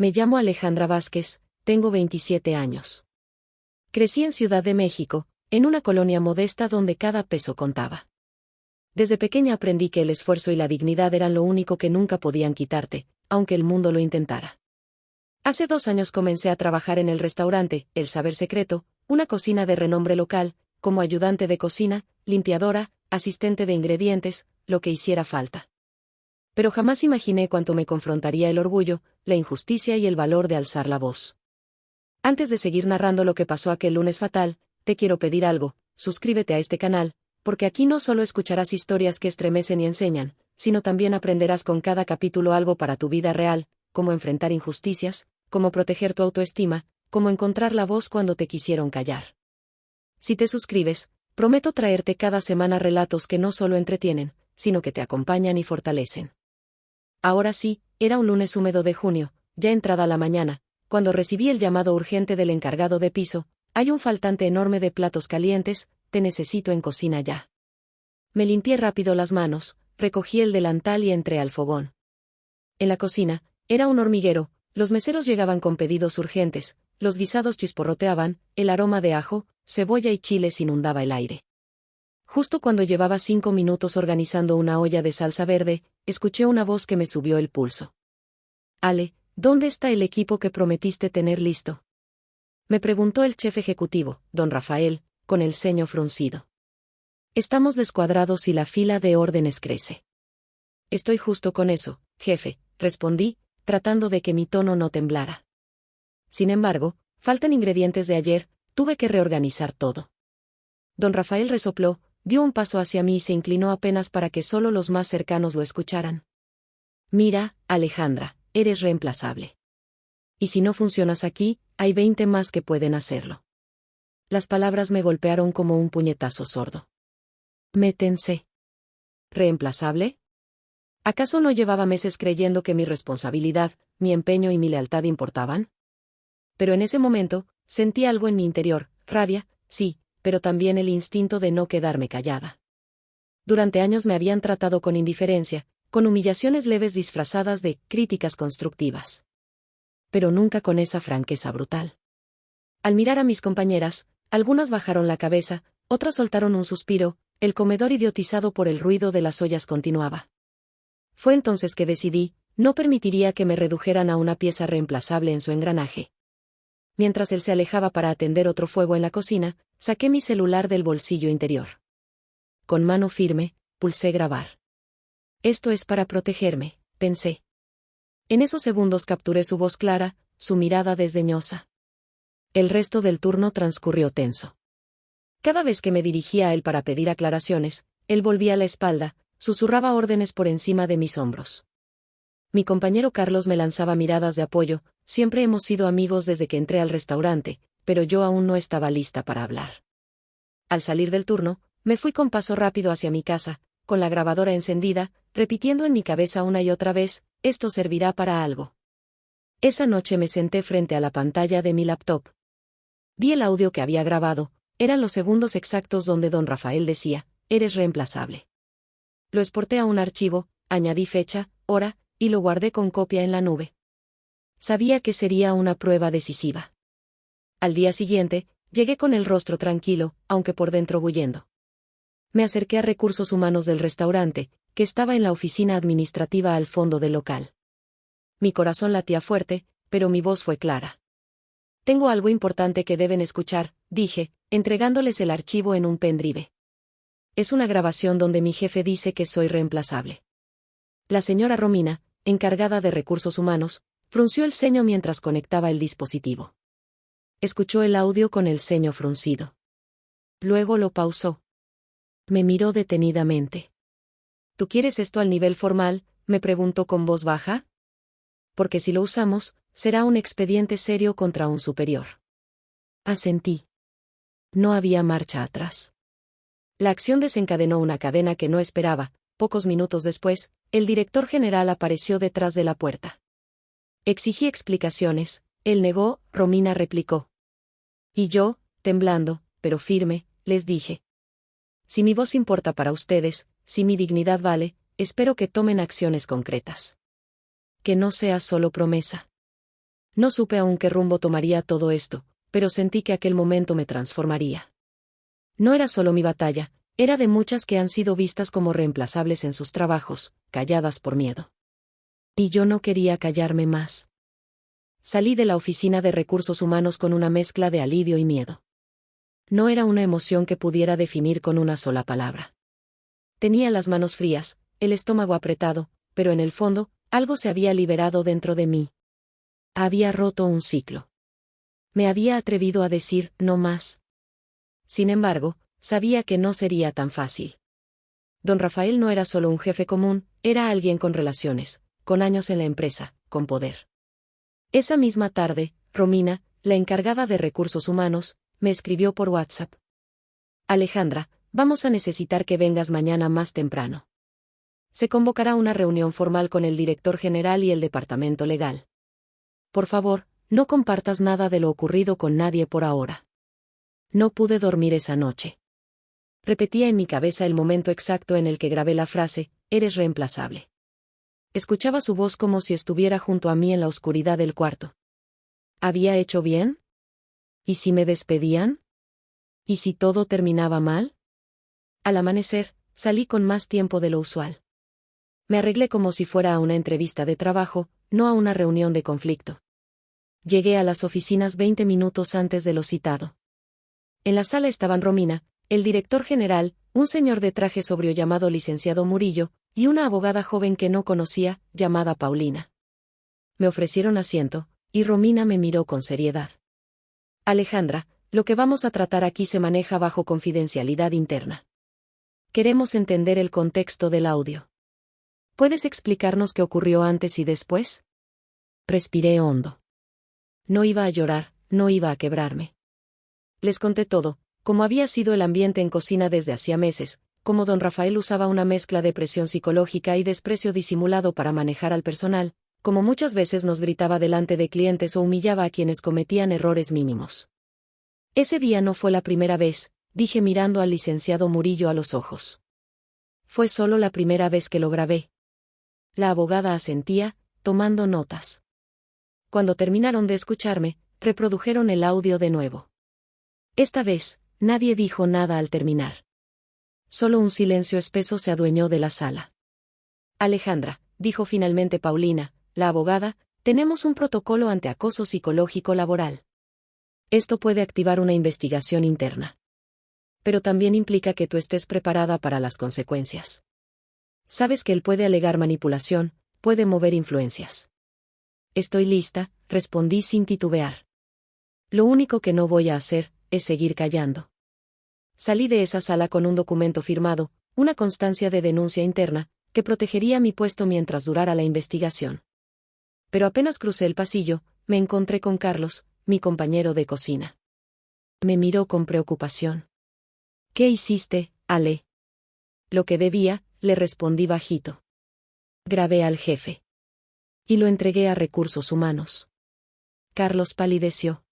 Me llamo Alejandra Vázquez, tengo 27 años. Crecí en Ciudad de México, en una colonia modesta donde cada peso contaba. Desde pequeña aprendí que el esfuerzo y la dignidad eran lo único que nunca podían quitarte, aunque el mundo lo intentara. Hace 2 años comencé a trabajar en el restaurante El Saber Secreto, una cocina de renombre local, como ayudante de cocina, limpiadora, asistente de ingredientes, lo que hiciera falta. Pero jamás imaginé cuánto me confrontaría el orgullo, la injusticia y el valor de alzar la voz. Antes de seguir narrando lo que pasó aquel lunes fatal, te quiero pedir algo: suscríbete a este canal, porque aquí no solo escucharás historias que estremecen y enseñan, sino también aprenderás con cada capítulo algo para tu vida real, cómo enfrentar injusticias, cómo proteger tu autoestima, cómo encontrar la voz cuando te quisieron callar. Si te suscribes, prometo traerte cada semana relatos que no solo entretienen, sino que te acompañan y fortalecen. Ahora sí, era un lunes húmedo de junio, ya entrada la mañana, cuando recibí el llamado urgente del encargado de piso: hay un faltante enorme de platos calientes, te necesito en cocina ya. Me limpié rápido las manos, recogí el delantal y entré al fogón. En la cocina, era un hormiguero, los meseros llegaban con pedidos urgentes, los guisados chisporroteaban, el aroma de ajo, cebolla y chiles inundaba el aire. Justo cuando llevaba 5 minutos organizando una olla de salsa verde, escuché una voz que me subió el pulso. Ale, ¿dónde está el equipo que prometiste tener listo? Me preguntó el chef ejecutivo, don Rafael, con el ceño fruncido. Estamos descuadrados y la fila de órdenes crece. Estoy justo con eso, jefe, respondí, tratando de que mi tono no temblara. Sin embargo, faltan ingredientes de ayer, tuve que reorganizar todo. Don Rafael resopló, dio un paso hacia mí y se inclinó apenas para que solo los más cercanos lo escucharan. Mira, Alejandra, eres reemplazable. Y si no funcionas aquí, hay 20 más que pueden hacerlo. Las palabras me golpearon como un puñetazo sordo. Me tensé. ¿Reemplazable? ¿Acaso no llevaba meses creyendo que mi responsabilidad, mi empeño y mi lealtad importaban? Pero en ese momento, sentí algo en mi interior: rabia, sí, pero también el instinto de no quedarme callada. Durante años me habían tratado con indiferencia, con humillaciones leves disfrazadas de críticas constructivas. Pero nunca con esa franqueza brutal. Al mirar a mis compañeras, algunas bajaron la cabeza, otras soltaron un suspiro, el comedor idiotizado por el ruido de las ollas continuaba. Fue entonces que decidí: no permitiría que me redujeran a una pieza reemplazable en su engranaje. Mientras él se alejaba para atender otro fuego en la cocina, saqué mi celular del bolsillo interior. Con mano firme, pulsé grabar. Esto es para protegerme, pensé. En esos segundos capturé su voz clara, su mirada desdeñosa. El resto del turno transcurrió tenso. Cada vez que me dirigía a él para pedir aclaraciones, él volvía la espalda, susurraba órdenes por encima de mis hombros. Mi compañero Carlos me lanzaba miradas de apoyo: siempre hemos sido amigos desde que entré al restaurante, pero yo aún no estaba lista para hablar. Al salir del turno, me fui con paso rápido hacia mi casa, con la grabadora encendida, repitiendo en mi cabeza una y otra vez: esto servirá para algo. Esa noche me senté frente a la pantalla de mi laptop. Vi el audio que había grabado, eran los segundos exactos donde don Rafael decía: eres reemplazable. Lo exporté a un archivo, añadí fecha, hora, y lo guardé con copia en la nube. Sabía que sería una prueba decisiva. Al día siguiente, llegué con el rostro tranquilo, aunque por dentro bullendo. Me acerqué a Recursos Humanos del restaurante, que estaba en la oficina administrativa al fondo del local. Mi corazón latía fuerte, pero mi voz fue clara. Tengo algo importante que deben escuchar, dije, entregándoles el archivo en un pendrive. Es una grabación donde mi jefe dice que soy reemplazable. La señora Romina, encargada de Recursos Humanos, frunció el ceño mientras conectaba el dispositivo. Escuchó el audio con el ceño fruncido. Luego lo pausó. Me miró detenidamente. ¿Tú quieres esto al nivel formal?, me preguntó con voz baja. Porque si lo usamos, será un expediente serio contra un superior. Asentí. No había marcha atrás. La acción desencadenó una cadena que no esperaba. Pocos minutos después, el director general apareció detrás de la puerta. Exigí explicaciones, él negó, Romina replicó. Y yo, temblando, pero firme, les dije: si mi voz importa para ustedes, si mi dignidad vale, espero que tomen acciones concretas. Que no sea solo promesa. No supe aún qué rumbo tomaría todo esto, pero sentí que aquel momento me transformaría. No era solo mi batalla, era de muchas que han sido vistas como reemplazables en sus trabajos, calladas por miedo. Y yo no quería callarme más. Salí de la oficina de recursos humanos con una mezcla de alivio y miedo. No era una emoción que pudiera definir con una sola palabra. Tenía las manos frías, el estómago apretado, pero en el fondo, algo se había liberado dentro de mí. Había roto un ciclo. Me había atrevido a decir, no más. Sin embargo, sabía que no sería tan fácil. Don Rafael no era solo un jefe común, era alguien con relaciones, con años en la empresa, con poder. Esa misma tarde, Romina, la encargada de recursos humanos, me escribió por WhatsApp. Alejandra, vamos a necesitar que vengas mañana más temprano. Se convocará una reunión formal con el director general y el departamento legal. Por favor, no compartas nada de lo ocurrido con nadie por ahora. No pude dormir esa noche. Repetía en mi cabeza el momento exacto en el que grabé la frase, eres reemplazable. Escuchaba su voz como si estuviera junto a mí en la oscuridad del cuarto. ¿Había hecho bien? ¿Y si me despedían? ¿Y si todo terminaba mal? Al amanecer, salí con más tiempo de lo usual. Me arreglé como si fuera a una entrevista de trabajo, no a una reunión de conflicto. Llegué a las oficinas 20 minutos antes de lo citado. En la sala estaban Romina, el director general, un señor de traje sobrio llamado licenciado Murillo, y una abogada joven que no conocía, llamada Paulina. Me ofrecieron asiento, y Romina me miró con seriedad. Alejandra, lo que vamos a tratar aquí se maneja bajo confidencialidad interna. Queremos entender el contexto del audio. ¿Puedes explicarnos qué ocurrió antes y después? Respiré hondo. No iba a llorar, no iba a quebrarme. Les conté todo, cómo había sido el ambiente en cocina desde hacía meses, cómo don Rafael usaba una mezcla de presión psicológica y desprecio disimulado para manejar al personal, cómo muchas veces nos gritaba delante de clientes o humillaba a quienes cometían errores mínimos. Ese día no fue la primera vez, dije mirando al licenciado Murillo a los ojos. Fue solo la primera vez que lo grabé. La abogada asentía, tomando notas. Cuando terminaron de escucharme, reprodujeron el audio de nuevo. Esta vez, nadie dijo nada al terminar. Solo un silencio espeso se adueñó de la sala. Alejandra, dijo finalmente Paulina, la abogada, tenemos un protocolo ante acoso psicológico laboral. Esto puede activar una investigación interna. Pero también implica que tú estés preparada para las consecuencias. Sabes que él puede alegar manipulación, puede mover influencias. Estoy lista, respondí sin titubear. Lo único que no voy a hacer, es seguir callando. Salí de esa sala con un documento firmado, una constancia de denuncia interna, que protegería mi puesto mientras durara la investigación. Pero apenas crucé el pasillo, me encontré con Carlos, mi compañero de cocina. Me miró con preocupación. ¿Qué hiciste, Ale? Lo que debía, le respondí bajito. Grabé al jefe. Y lo entregué a recursos humanos. Carlos palideció.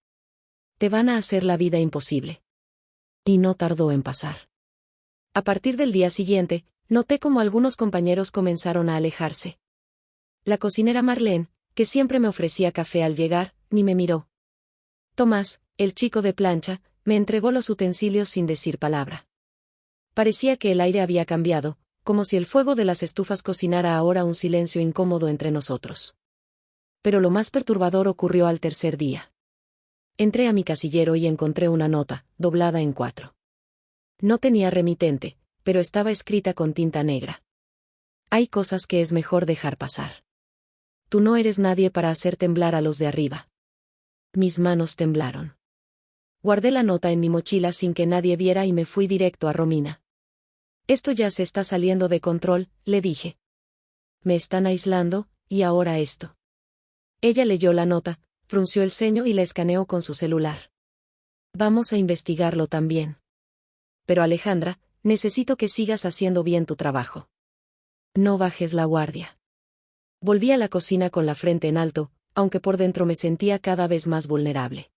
Te van a hacer la vida imposible. Y no tardó en pasar. A partir del día siguiente, noté como algunos compañeros comenzaron a alejarse. La cocinera Marlene, que siempre me ofrecía café al llegar, ni me miró. Tomás, el chico de plancha, me entregó los utensilios sin decir palabra. Parecía que el aire había cambiado, como si el fuego de las estufas cocinara ahora un silencio incómodo entre nosotros. Pero lo más perturbador ocurrió al tercer día. Entré a mi casillero y encontré una nota, doblada en 4. No tenía remitente, pero estaba escrita con tinta negra. Hay cosas que es mejor dejar pasar. Tú no eres nadie para hacer temblar a los de arriba. Mis manos temblaron. Guardé la nota en mi mochila sin que nadie viera y me fui directo a Romina. Esto ya se está saliendo de control, le dije. Me están aislando, y ahora esto. Ella leyó la nota, frunció el ceño y la escaneó con su celular. Vamos a investigarlo también. Pero Alejandra, necesito que sigas haciendo bien tu trabajo. No bajes la guardia. Volví a la cocina con la frente en alto, aunque por dentro me sentía cada vez más vulnerable.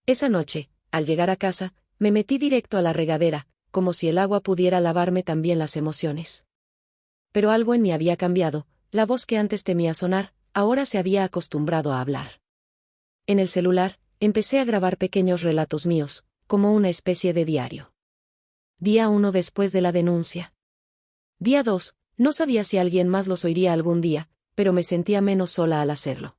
Esa noche, al llegar a casa, me metí directo a la regadera, como si el agua pudiera lavarme también las emociones. Pero algo en mí había cambiado, la voz que antes temía sonar, ahora se había acostumbrado a hablar. En el celular, empecé a grabar pequeños relatos míos, como una especie de diario. Día 1 después de la denuncia. Día 2, no sabía si alguien más los oiría algún día, pero me sentía menos sola al hacerlo.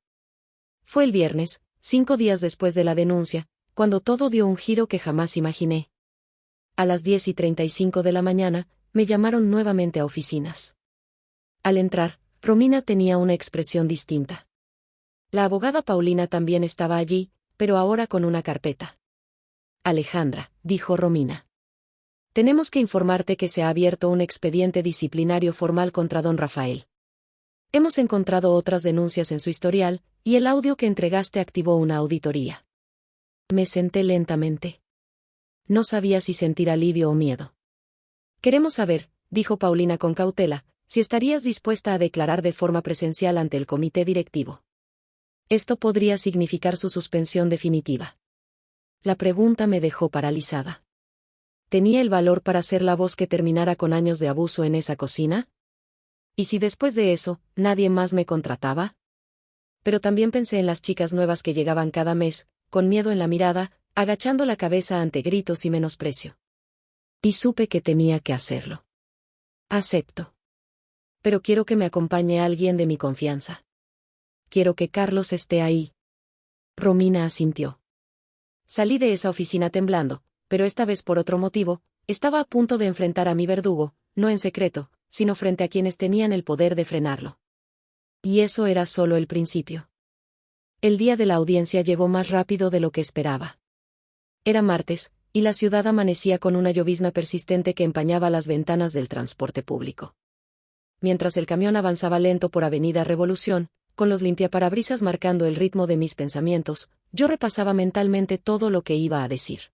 Fue el viernes, 5 días después de la denuncia, cuando todo dio un giro que jamás imaginé. A las 10:35 de la mañana, me llamaron nuevamente a oficinas. Al entrar, Romina tenía una expresión distinta. La abogada Paulina también estaba allí, pero ahora con una carpeta. Alejandra, dijo Romina. Tenemos que informarte que se ha abierto un expediente disciplinario formal contra don Rafael. Hemos encontrado otras denuncias en su historial, y el audio que entregaste activó una auditoría. Me senté lentamente. No sabía si sentir alivio o miedo. Queremos saber, dijo Paulina con cautela, si estarías dispuesta a declarar de forma presencial ante el comité directivo. Esto podría significar su suspensión definitiva. La pregunta me dejó paralizada. ¿Tenía el valor para ser la voz que terminara con años de abuso en esa cocina? ¿Y si después de eso, nadie más me contrataba? Pero también pensé en las chicas nuevas que llegaban cada mes, con miedo en la mirada, agachando la cabeza ante gritos y menosprecio. Y supe que tenía que hacerlo. Acepto. Pero quiero que me acompañe alguien de mi confianza. Quiero que Carlos esté ahí. Romina asintió. Salí de esa oficina temblando, pero esta vez por otro motivo, estaba a punto de enfrentar a mi verdugo, no en secreto, sino frente a quienes tenían el poder de frenarlo. Y eso era solo el principio. El día de la audiencia llegó más rápido de lo que esperaba. Era martes, y la ciudad amanecía con una llovizna persistente que empañaba las ventanas del transporte público. Mientras el camión avanzaba lento por Avenida Revolución, con los limpiaparabrisas marcando el ritmo de mis pensamientos, yo repasaba mentalmente todo lo que iba a decir.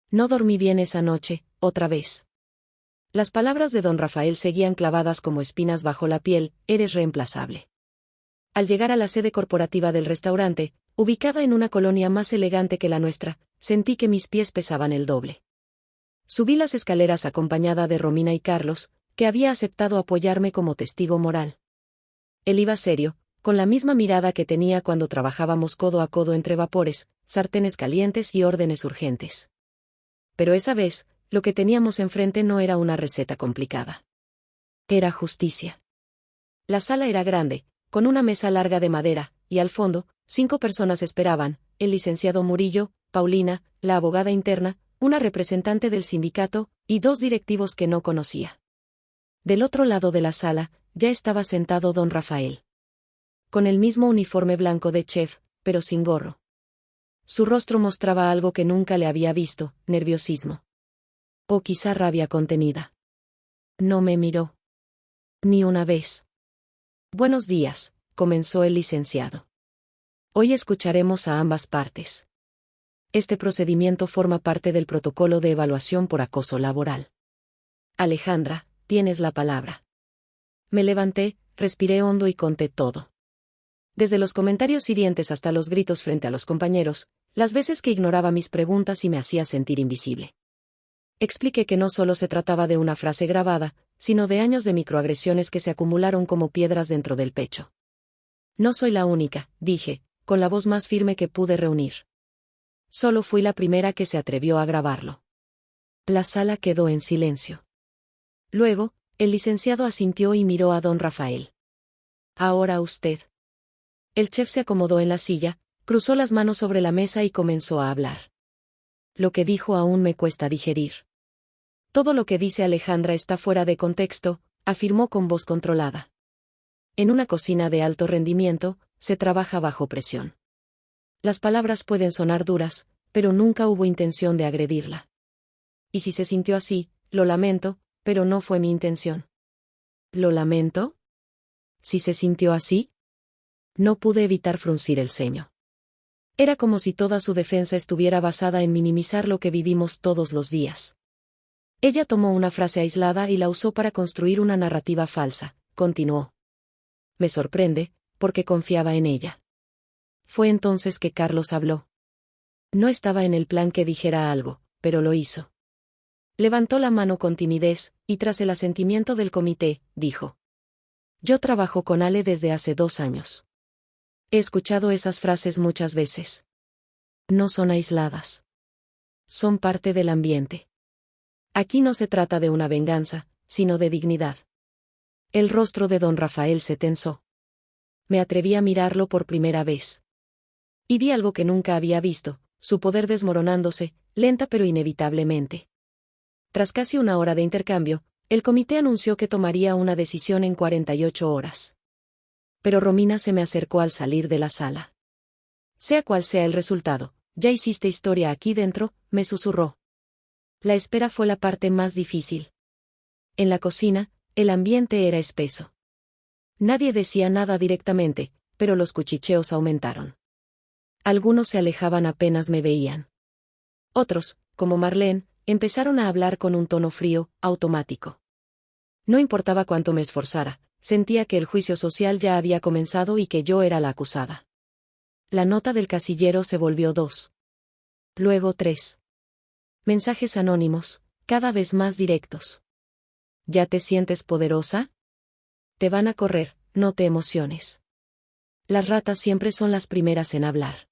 No dormí bien esa noche, otra vez. Las palabras de don Rafael seguían clavadas como espinas bajo la piel: eres reemplazable. Al llegar a la sede corporativa del restaurante, ubicada en una colonia más elegante que la nuestra, sentí que mis pies pesaban el doble. Subí las escaleras acompañada de Romina y Carlos, que había aceptado apoyarme como testigo moral. Él iba serio, con la misma mirada que tenía cuando trabajábamos codo a codo entre vapores, sartenes calientes y órdenes urgentes. Pero esa vez, lo que teníamos enfrente no era una receta complicada. Era justicia. La sala era grande, con una mesa larga de madera, y al fondo, 5 personas esperaban: el licenciado Murillo, Paulina, la abogada interna, una representante del sindicato, y 2 directivos que no conocía. Del otro lado de la sala, ya estaba sentado don Rafael. Con el mismo uniforme blanco de chef, pero sin gorro. Su rostro mostraba algo que nunca le había visto: nerviosismo. O quizá rabia contenida. No me miró. Ni una vez. Buenos días, comenzó el licenciado. Hoy escucharemos a ambas partes. Este procedimiento forma parte del protocolo de evaluación por acoso laboral. Alejandra, tienes la palabra. Me levanté, respiré hondo y conté todo. Desde los comentarios hirientes hasta los gritos frente a los compañeros, las veces que ignoraba mis preguntas y me hacía sentir invisible. Expliqué que no solo se trataba de una frase grabada, sino de años de microagresiones que se acumularon como piedras dentro del pecho. No soy la única, dije, con la voz más firme que pude reunir. Solo fui la primera que se atrevió a grabarlo. La sala quedó en silencio. Luego, el licenciado asintió y miró a don Rafael. Ahora usted. El chef se acomodó en la silla, cruzó las manos sobre la mesa y comenzó a hablar. Lo que dijo aún me cuesta digerir. Todo lo que dice Alejandra está fuera de contexto, afirmó con voz controlada. En una cocina de alto rendimiento, se trabaja bajo presión. Las palabras pueden sonar duras, pero nunca hubo intención de agredirla. Y si se sintió así, lo lamento, pero no fue mi intención. ¿Lo lamento? ¿Si se sintió así? No pude evitar fruncir el ceño. Era como si toda su defensa estuviera basada en minimizar lo que vivimos todos los días. Ella tomó una frase aislada y la usó para construir una narrativa falsa, continuó. Me sorprende, porque confiaba en ella. Fue entonces que Carlos habló. No estaba en el plan que dijera algo, pero lo hizo. Levantó la mano con timidez, y tras el asentimiento del comité, dijo. Yo trabajo con Ale desde hace 2 años. He escuchado esas frases muchas veces. No son aisladas. Son parte del ambiente. Aquí no se trata de una venganza, sino de dignidad. El rostro de don Rafael se tensó. Me atreví a mirarlo por primera vez. Y vi algo que nunca había visto, su poder desmoronándose, lenta pero inevitablemente. Tras casi una hora de intercambio, el comité anunció que tomaría una decisión en 48 horas. Pero Romina se me acercó al salir de la sala. Sea cual sea el resultado, ya hiciste historia aquí dentro, me susurró. La espera fue la parte más difícil. En la cocina, el ambiente era espeso. Nadie decía nada directamente, pero los cuchicheos aumentaron. Algunos se alejaban apenas me veían. Otros, como Marlene, empezaron a hablar con un tono frío, automático. No importaba cuánto me esforzara, sentía que el juicio social ya había comenzado y que yo era la acusada. La nota del casillero se volvió 2. Luego 3. Mensajes anónimos, cada vez más directos. ¿Ya te sientes poderosa? Te van a correr, no te emociones. Las ratas siempre son las primeras en hablar.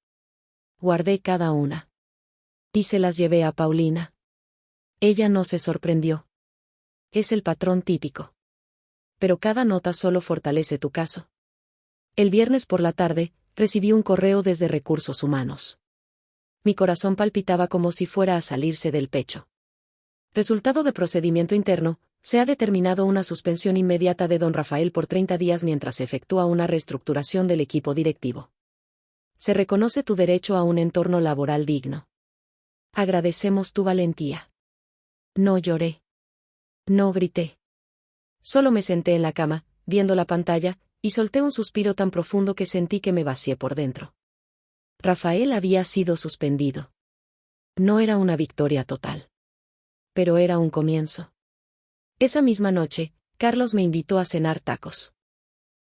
Guardé cada una. Y se las llevé a Paulina. Ella no se sorprendió. Es el patrón típico. Pero cada nota solo fortalece tu caso. El viernes por la tarde, recibí un correo desde Recursos Humanos. Mi corazón palpitaba como si fuera a salirse del pecho. Resultado de procedimiento interno, se ha determinado una suspensión inmediata de don Rafael por 30 días mientras se efectúa una reestructuración del equipo directivo. Se reconoce tu derecho a un entorno laboral digno. Agradecemos tu valentía. No lloré. No grité. Solo me senté en la cama, viendo la pantalla, y solté un suspiro tan profundo que sentí que me vacié por dentro. Rafael había sido suspendido. No era una victoria total. Pero era un comienzo. Esa misma noche, Carlos me invitó a cenar tacos.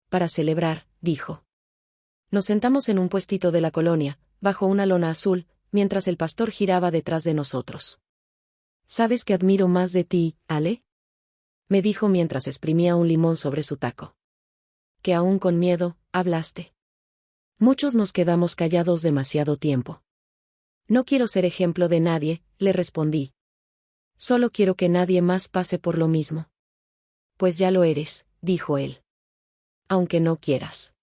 Para celebrar, dijo. Nos sentamos en un puestito de la colonia, bajo una lona azul, mientras el pastor giraba detrás de nosotros. ¿Sabes qué admiro más de ti, Ale? Me dijo mientras exprimía un limón sobre su taco. Que aún con miedo, hablaste. Muchos nos quedamos callados demasiado tiempo. No quiero ser ejemplo de nadie, le respondí. Solo quiero que nadie más pase por lo mismo. Pues ya lo eres, dijo él. Aunque no quieras.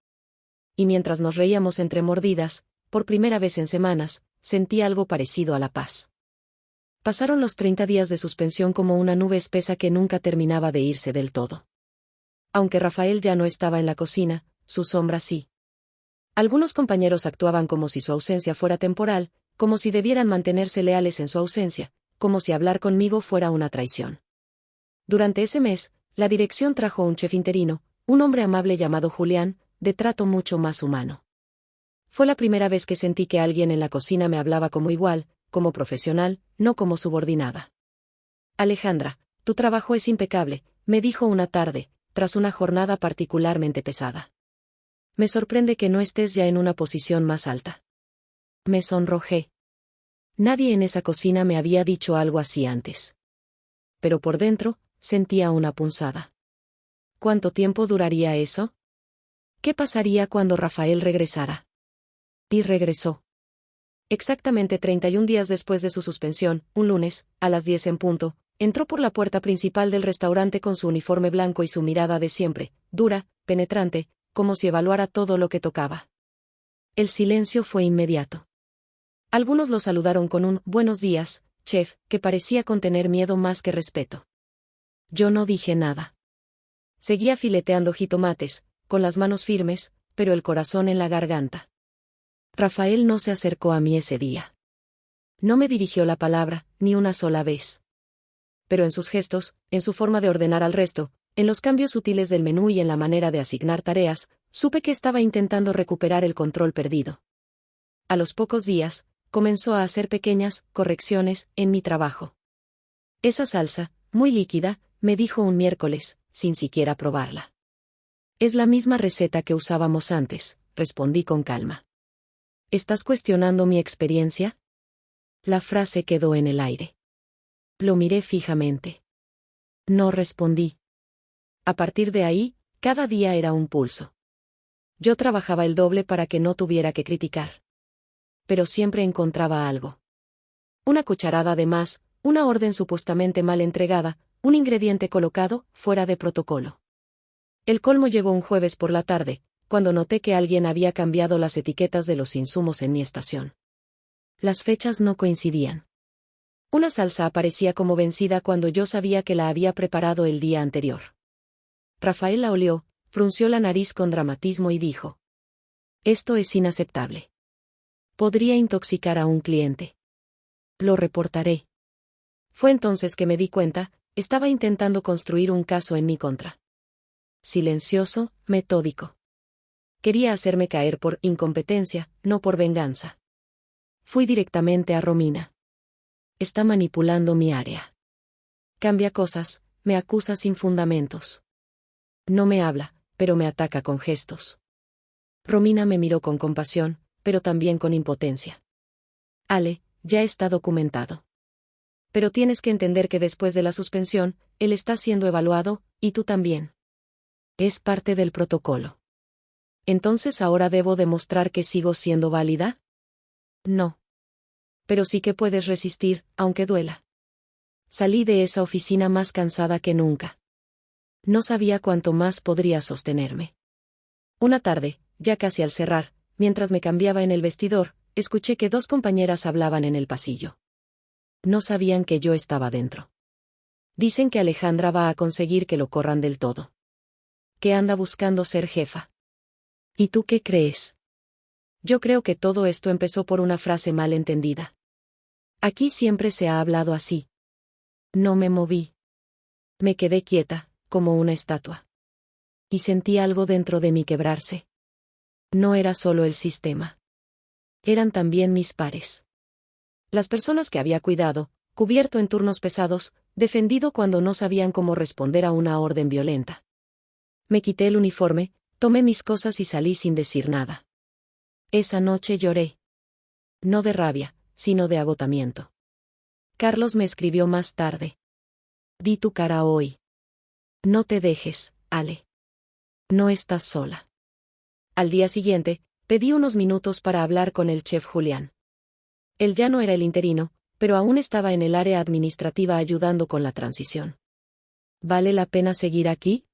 Y mientras nos reíamos entre mordidas, por primera vez en semanas, sentí algo parecido a la paz. Pasaron los 30 días de suspensión como una nube espesa que nunca terminaba de irse del todo. Aunque Rafael ya no estaba en la cocina, su sombra sí. Algunos compañeros actuaban como si su ausencia fuera temporal, como si debieran mantenerse leales en su ausencia, como si hablar conmigo fuera una traición. Durante ese mes, la dirección trajo un chef interino, un hombre amable llamado Julián, de trato mucho más humano. Fue la primera vez que sentí que alguien en la cocina me hablaba como igual, como profesional, no como subordinada. Alejandra, tu trabajo es impecable, me dijo una tarde, tras una jornada particularmente pesada. Me sorprende que no estés ya en una posición más alta. Me sonrojé. Nadie en esa cocina me había dicho algo así antes. Pero por dentro, sentía una punzada. ¿Cuánto tiempo duraría eso? ¿Qué pasaría cuando Rafael regresara? Y regresó. Exactamente 31 días después de su suspensión, un lunes, a las 10 en punto, entró por la puerta principal del restaurante con su uniforme blanco y su mirada de siempre, dura, penetrante, como si evaluara todo lo que tocaba. El silencio fue inmediato. Algunos lo saludaron con un «buenos días, chef», que parecía contener miedo más que respeto. Yo no dije nada. Seguía fileteando jitomates, con las manos firmes, pero el corazón en la garganta. Rafael no se acercó a mí ese día. No me dirigió la palabra, ni una sola vez. Pero en sus gestos, en su forma de ordenar al resto, en los cambios sutiles del menú y en la manera de asignar tareas, supe que estaba intentando recuperar el control perdido. A los pocos días, comenzó a hacer pequeñas correcciones en mi trabajo. Esa salsa, muy líquida, me dijo un miércoles, sin siquiera probarla. Es la misma receta que usábamos antes, respondí con calma. ¿Estás cuestionando mi experiencia? La frase quedó en el aire. Lo miré fijamente. No respondí. A partir de ahí, cada día era un pulso. Yo trabajaba el doble para que no tuviera que criticar. Pero siempre encontraba algo. Una cucharada de más, una orden supuestamente mal entregada, un ingrediente colocado fuera de protocolo. El colmo llegó un jueves por la tarde, cuando noté que alguien había cambiado las etiquetas de los insumos en mi estación. Las fechas no coincidían. Una salsa aparecía como vencida cuando yo sabía que la había preparado el día anterior. Rafael la olió, frunció la nariz con dramatismo y dijo: «Esto es inaceptable. Podría intoxicar a un cliente. Lo reportaré». Fue entonces que me di cuenta, estaba intentando construir un caso en mi contra. Silencioso, metódico. Quería hacerme caer por incompetencia, no por venganza. Fui directamente a Romina. Está manipulando mi área. Cambia cosas, me acusa sin fundamentos. No me habla, pero me ataca con gestos. Romina me miró con compasión, pero también con impotencia. Ale, ya está documentado. Pero tienes que entender que después de la suspensión, él está siendo evaluado, y tú también. Es parte del protocolo. ¿Entonces ahora debo demostrar que sigo siendo válida? No. Pero sí que puedes resistir, aunque duela. Salí de esa oficina más cansada que nunca. No sabía cuánto más podría sostenerme. Una tarde, ya casi al cerrar, mientras me cambiaba en el vestidor, escuché que dos compañeras hablaban en el pasillo. No sabían que yo estaba dentro. Dicen que Alejandra va a conseguir que lo corran del todo. Que anda buscando ser jefa. ¿Y tú qué crees? Yo creo que todo esto empezó por una frase mal entendida. Aquí siempre se ha hablado así. No me moví. Me quedé quieta, como una estatua. Y sentí algo dentro de mí quebrarse. No era solo el sistema. Eran también mis pares. Las personas que había cuidado, cubierto en turnos pesados, defendido cuando no sabían cómo responder a una orden violenta. Me quité el uniforme, tomé mis cosas y salí sin decir nada. Esa noche lloré. No de rabia, sino de agotamiento. Carlos me escribió más tarde. Vi tu cara hoy. No te dejes, Ale. No estás sola. Al día siguiente, pedí unos minutos para hablar con el chef Julián. Él ya no era el interino, pero aún estaba en el área administrativa ayudando con la transición. ¿Vale la pena seguir aquí?,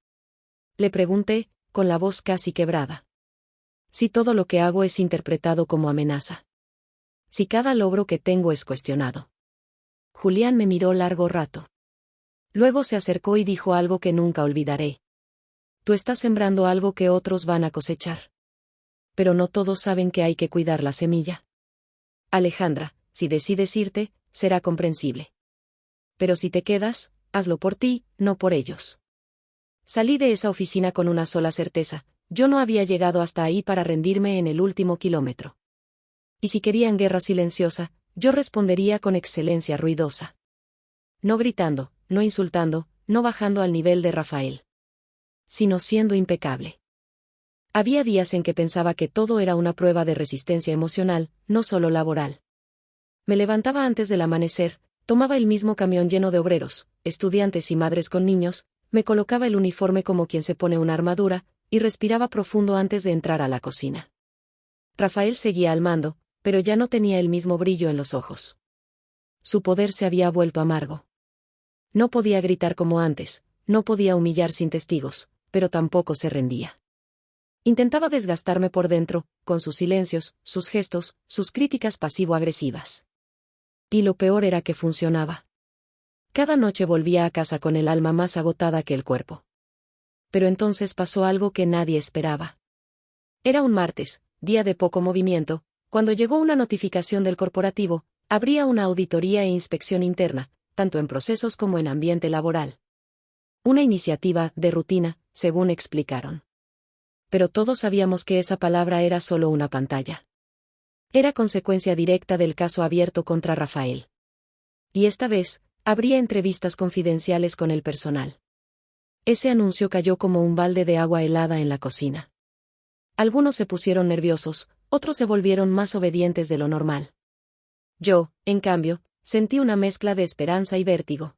le pregunté, con la voz casi quebrada. Si todo lo que hago es interpretado como amenaza. Si cada logro que tengo es cuestionado. Julián me miró largo rato. Luego se acercó y dijo algo que nunca olvidaré. Tú estás sembrando algo que otros van a cosechar. Pero no todos saben que hay que cuidar la semilla. Alejandra, si decides irte, será comprensible. Pero si te quedas, hazlo por ti, no por ellos. Salí de esa oficina con una sola certeza: yo no había llegado hasta ahí para rendirme en el último kilómetro. Y si querían guerra silenciosa, yo respondería con excelencia ruidosa. No gritando, no insultando, no bajando al nivel de Rafael. Sino siendo impecable. Había días en que pensaba que todo era una prueba de resistencia emocional, no solo laboral. Me levantaba antes del amanecer, tomaba el mismo camión lleno de obreros, estudiantes y madres con niños, me colocaba el uniforme como quien se pone una armadura, y respiraba profundo antes de entrar a la cocina. Rafael seguía al mando, pero ya no tenía el mismo brillo en los ojos. Su poder se había vuelto amargo. No podía gritar como antes, no podía humillar sin testigos, pero tampoco se rendía. Intentaba desgastarme por dentro, con sus silencios, sus gestos, sus críticas pasivo-agresivas. Y lo peor era que funcionaba. Cada noche volvía a casa con el alma más agotada que el cuerpo. Pero entonces pasó algo que nadie esperaba. Era un martes, día de poco movimiento, cuando llegó una notificación del corporativo: habría una auditoría e inspección interna, tanto en procesos como en ambiente laboral. Una iniciativa de rutina, según explicaron. Pero todos sabíamos que esa palabra era solo una pantalla. Era consecuencia directa del caso abierto contra Rafael. Y esta vez, habría entrevistas confidenciales con el personal. Ese anuncio cayó como un balde de agua helada en la cocina. Algunos se pusieron nerviosos, otros se volvieron más obedientes de lo normal. Yo, en cambio, sentí una mezcla de esperanza y vértigo.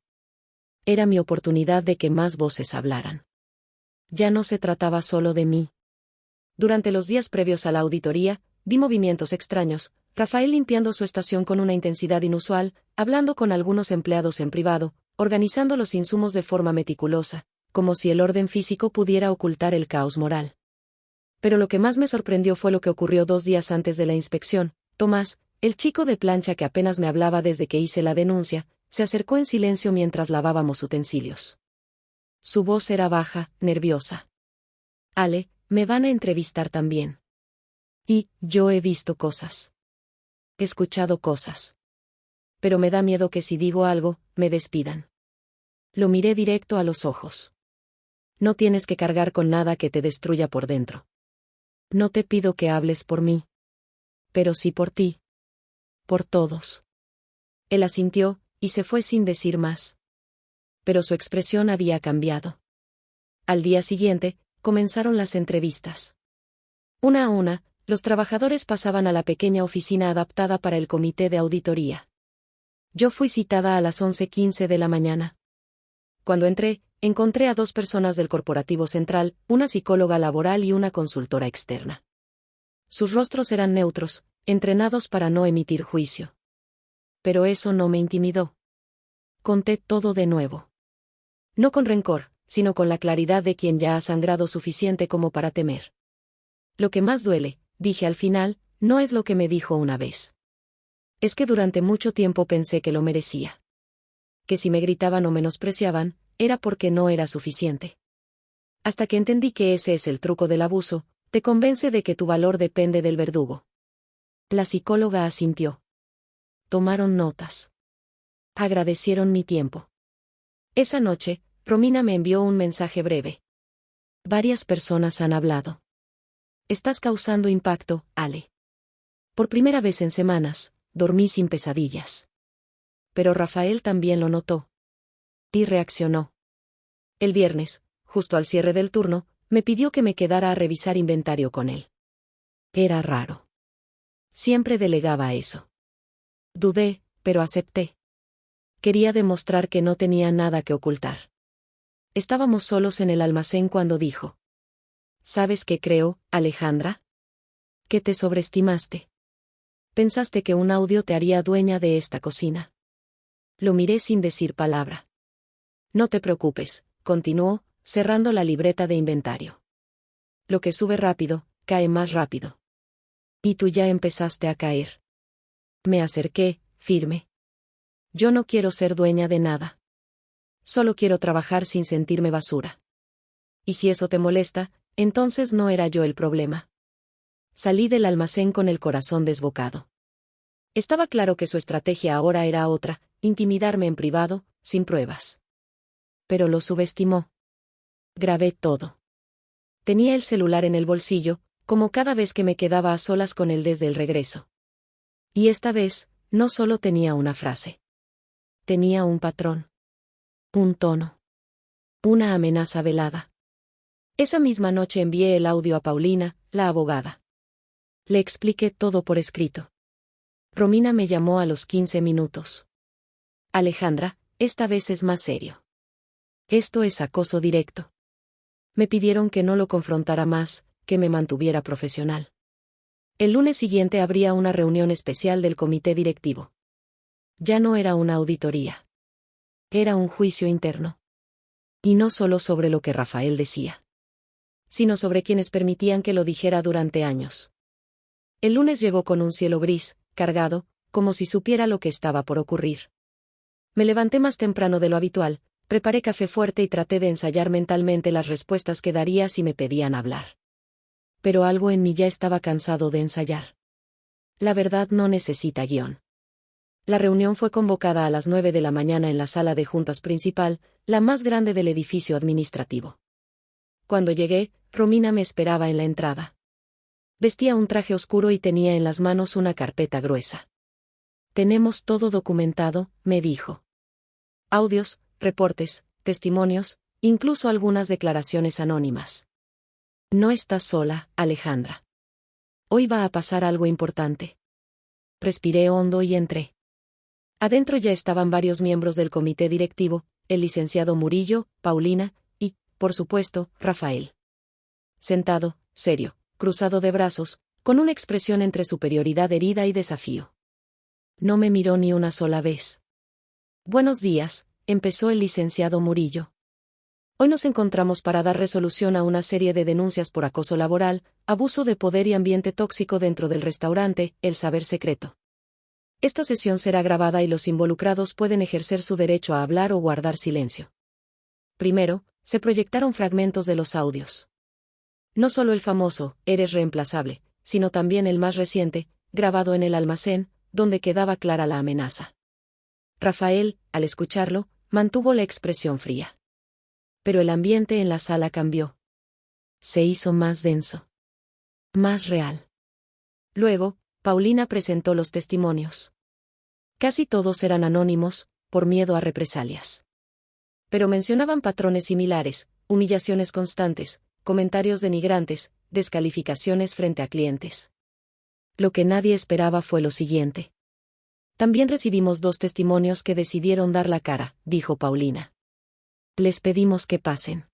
Era mi oportunidad de que más voces hablaran. Ya no se trataba solo de mí. Durante los días previos a la auditoría, vi movimientos extraños, Rafael limpiando su estación con una intensidad inusual, hablando con algunos empleados en privado, organizando los insumos de forma meticulosa, como si el orden físico pudiera ocultar el caos moral. Pero lo que más me sorprendió fue lo que ocurrió 2 días antes de la inspección. Tomás, el chico de plancha que apenas me hablaba desde que hice la denuncia, se acercó en silencio mientras lavábamos utensilios. Su voz era baja, nerviosa. Ale, me van a entrevistar también. Y, yo he visto cosas. He escuchado cosas. Pero me da miedo que si digo algo, me despidan. Lo miré directo a los ojos. No tienes que cargar con nada que te destruya por dentro. No te pido que hables por mí. Pero sí por ti. Por todos. Él asintió, y se fue sin decir más. Pero su expresión había cambiado. Al día siguiente, comenzaron las entrevistas. Una a una, los trabajadores pasaban a la pequeña oficina adaptada para el comité de auditoría. Yo fui citada a las 11:15 de la mañana. Cuando entré, encontré a 2 personas del Corporativo Central, una psicóloga laboral y una consultora externa. Sus rostros eran neutros, entrenados para no emitir juicio. Pero eso no me intimidó. Conté todo de nuevo. No con rencor, sino con la claridad de quien ya ha sangrado suficiente como para temer. Lo que más duele, dije al final, no es lo que me dijo una vez. Es que durante mucho tiempo pensé que lo merecía. Que si me gritaban o menospreciaban, era porque no era suficiente. Hasta que entendí que ese es el truco del abuso, te convence de que tu valor depende del verdugo. La psicóloga asintió. Tomaron notas. Agradecieron mi tiempo. Esa noche, Romina me envió un mensaje breve. Varias personas han hablado. Estás causando impacto, Ale. Por primera vez en semanas, dormí sin pesadillas. Pero Rafael también lo notó. Y reaccionó. El viernes, justo al cierre del turno, me pidió que me quedara a revisar inventario con él. Era raro. Siempre delegaba eso. Dudé, pero acepté. Quería demostrar que no tenía nada que ocultar. Estábamos solos en el almacén cuando dijo. ¿Sabes qué creo, Alejandra? Que te sobreestimaste. Pensaste que un audio te haría dueña de esta cocina. Lo miré sin decir palabra. No te preocupes, continuó, cerrando la libreta de inventario. Lo que sube rápido, cae más rápido. Y tú ya empezaste a caer. Me acerqué, firme. Yo no quiero ser dueña de nada. Solo quiero trabajar sin sentirme basura. Y si eso te molesta, entonces no era yo el problema. Salí del almacén con el corazón desbocado. Estaba claro que su estrategia ahora era otra, intimidarme en privado, sin pruebas. Pero lo subestimó. Grabé todo. Tenía el celular en el bolsillo, como cada vez que me quedaba a solas con él desde el regreso. Y esta vez, no solo tenía una frase. Tenía un patrón. Un tono. Una amenaza velada. Esa misma noche envié el audio a Paulina, la abogada. Le expliqué todo por escrito. Romina me llamó a los 15 minutos. Alejandra, esta vez es más serio. Esto es acoso directo. Me pidieron que no lo confrontara más, que me mantuviera profesional. El lunes siguiente habría una reunión especial del comité directivo. Ya no era una auditoría. Era un juicio interno. Y no solo sobre lo que Rafael decía, sino sobre quienes permitían que lo dijera durante años. El lunes llegó con un cielo gris, cargado, como si supiera lo que estaba por ocurrir. Me levanté más temprano de lo habitual, preparé café fuerte y traté de ensayar mentalmente las respuestas que daría si me pedían hablar. Pero algo en mí ya estaba cansado de ensayar. La verdad no necesita guión. La reunión fue convocada a las 9 de la mañana en la sala de juntas principal, la más grande del edificio administrativo. Cuando llegué, Romina me esperaba en la entrada. Vestía un traje oscuro y tenía en las manos una carpeta gruesa. Tenemos todo documentado, me dijo. Audios, reportes, testimonios, incluso algunas declaraciones anónimas. No estás sola, Alejandra. Hoy va a pasar algo importante. Respiré hondo y entré. Adentro ya estaban varios miembros del comité directivo, el licenciado Murillo, Paulina, y, por supuesto, Rafael. Sentado, serio, cruzado de brazos, con una expresión entre superioridad herida y desafío. No me miró ni una sola vez. Buenos días, empezó el licenciado Murillo. Hoy nos encontramos para dar resolución a una serie de denuncias por acoso laboral, abuso de poder y ambiente tóxico dentro del restaurante, El Saber Secreto. Esta sesión será grabada y los involucrados pueden ejercer su derecho a hablar o guardar silencio. Primero, se proyectaron fragmentos de los audios. No solo el famoso, eres reemplazable, sino también el más reciente, grabado en el almacén, donde quedaba clara la amenaza. Rafael, al escucharlo, mantuvo la expresión fría. Pero el ambiente en la sala cambió. Se hizo más denso. Más real. Luego, Paulina presentó los testimonios. Casi todos eran anónimos, por miedo a represalias. Pero mencionaban patrones similares, humillaciones constantes, comentarios denigrantes, descalificaciones frente a clientes. Lo que nadie esperaba fue lo siguiente. También recibimos 2 testimonios que decidieron dar la cara, dijo Paulina. Les pedimos que pasen.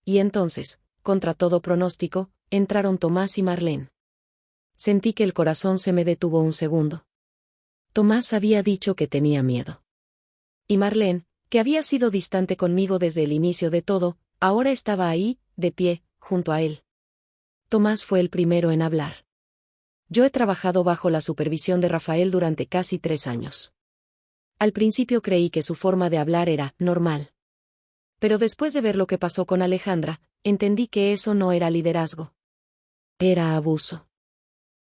Y entonces, contra todo pronóstico, entraron Tomás y Marlene. Sentí que el corazón se me detuvo un segundo. Tomás había dicho que tenía miedo. Y Marlene, que había sido distante conmigo desde el inicio de todo, ahora estaba ahí, de pie, junto a él. Tomás fue el primero en hablar. Yo he trabajado bajo la supervisión de Rafael durante casi 3 años. Al principio creí que su forma de hablar era normal. Pero después de ver lo que pasó con Alejandra, entendí que eso no era liderazgo. Era abuso.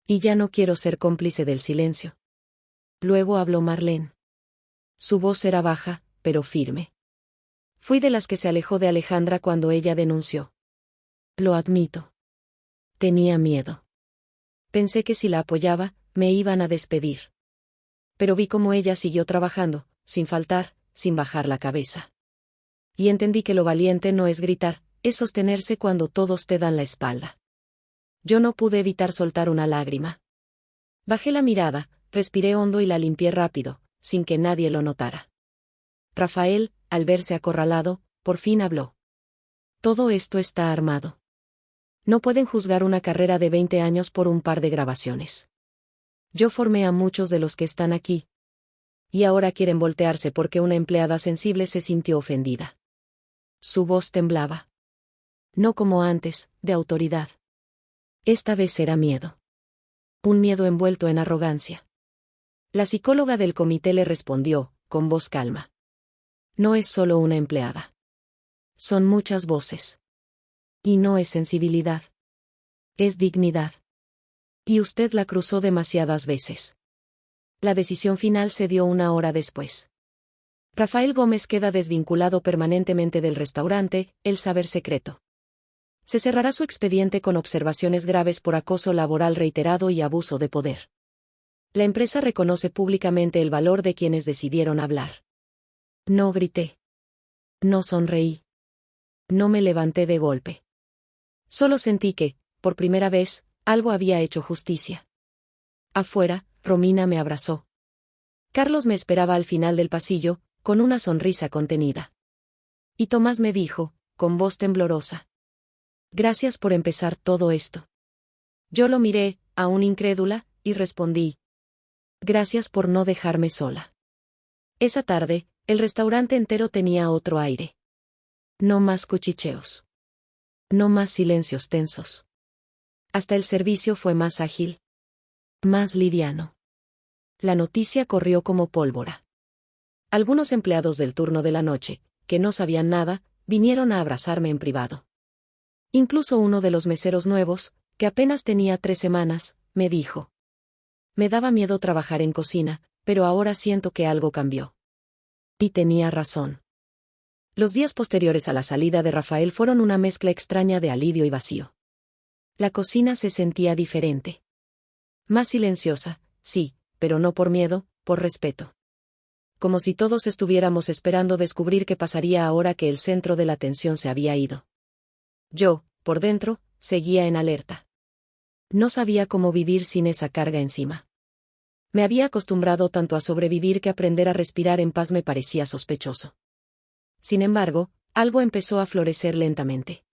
Y ya no quiero ser cómplice del silencio. Luego habló Marlene. Su voz era baja, pero firme. Fui de las que se alejó de Alejandra cuando ella denunció. Lo admito. Tenía miedo. Pensé que si la apoyaba, me iban a despedir. Pero vi cómo ella siguió trabajando, sin faltar, sin bajar la cabeza. Y entendí que lo valiente no es gritar, es sostenerse cuando todos te dan la espalda. Yo no pude evitar soltar una lágrima. Bajé la mirada, respiré hondo y la limpié rápido, sin que nadie lo notara. Rafael, al verse acorralado, por fin habló. Todo esto está armado. No pueden juzgar una carrera de 20 años por un par de grabaciones. Yo formé a muchos de los que están aquí. Y ahora quieren voltearse porque una empleada sensible se sintió ofendida. Su voz temblaba. No como antes, de autoridad. Esta vez era miedo. Un miedo envuelto en arrogancia. La psicóloga del comité le respondió, con voz calma. No es solo una empleada. Son muchas voces. Y no es sensibilidad. Es dignidad. Y usted la cruzó demasiadas veces. La decisión final se dio 1 hora después. Rafael Gómez queda desvinculado permanentemente del restaurante, El Saber Secreto. Se cerrará su expediente con observaciones graves por acoso laboral reiterado y abuso de poder. La empresa reconoce públicamente el valor de quienes decidieron hablar. No grité. No sonreí. No me levanté de golpe. Solo sentí que, por primera vez, algo había hecho justicia. Afuera, Romina me abrazó. Carlos me esperaba al final del pasillo, con una sonrisa contenida. Y Tomás me dijo, con voz temblorosa. Gracias por empezar todo esto. Yo lo miré, aún incrédula, y respondí. Gracias por no dejarme sola. Esa tarde, el restaurante entero tenía otro aire. No más cuchicheos. No más silencios tensos. Hasta el servicio fue más ágil. Más liviano. La noticia corrió como pólvora. Algunos empleados del turno de la noche, que no sabían nada, vinieron a abrazarme en privado. Incluso uno de los meseros nuevos, que apenas tenía 3 semanas, me dijo. Me daba miedo trabajar en cocina, pero ahora siento que algo cambió. Y tenía razón. Los días posteriores a la salida de Rafael fueron una mezcla extraña de alivio y vacío. La cocina se sentía diferente. Más silenciosa, sí, pero no por miedo, por respeto. Como si todos estuviéramos esperando descubrir qué pasaría ahora que el centro de la atención se había ido. Yo, por dentro, seguía en alerta. No sabía cómo vivir sin esa carga encima. Me había acostumbrado tanto a sobrevivir que aprender a respirar en paz me parecía sospechoso. Sin embargo, algo empezó a florecer lentamente.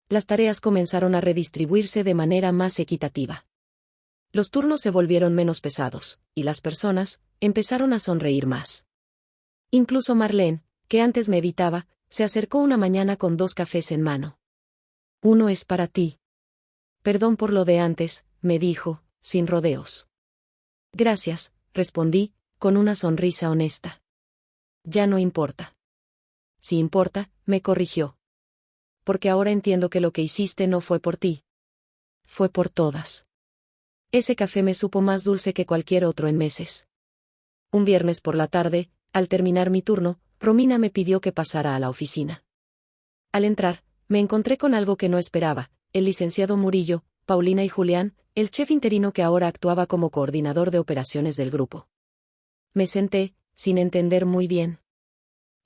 las tareas comenzaron a redistribuirse de manera más equitativa. Los turnos se volvieron menos pesados, y las personas empezaron a sonreír más. Incluso Marlene, que antes me evitaba, se acercó una mañana con 2 cafés en mano. Uno es para ti. Perdón por lo de antes, me dijo, sin rodeos. Gracias, respondí, con una sonrisa honesta. Ya no importa. Si importa, me corrigió. Porque ahora entiendo que lo que hiciste no fue por ti. Fue por todas. Ese café me supo más dulce que cualquier otro en meses. Un viernes por la tarde, al terminar mi turno, Romina me pidió que pasara a la oficina. Al entrar, me encontré con algo que no esperaba: el licenciado Murillo, Paulina y Julián, el chef interino que ahora actuaba como coordinador de operaciones del grupo. Me senté, sin entender muy bien.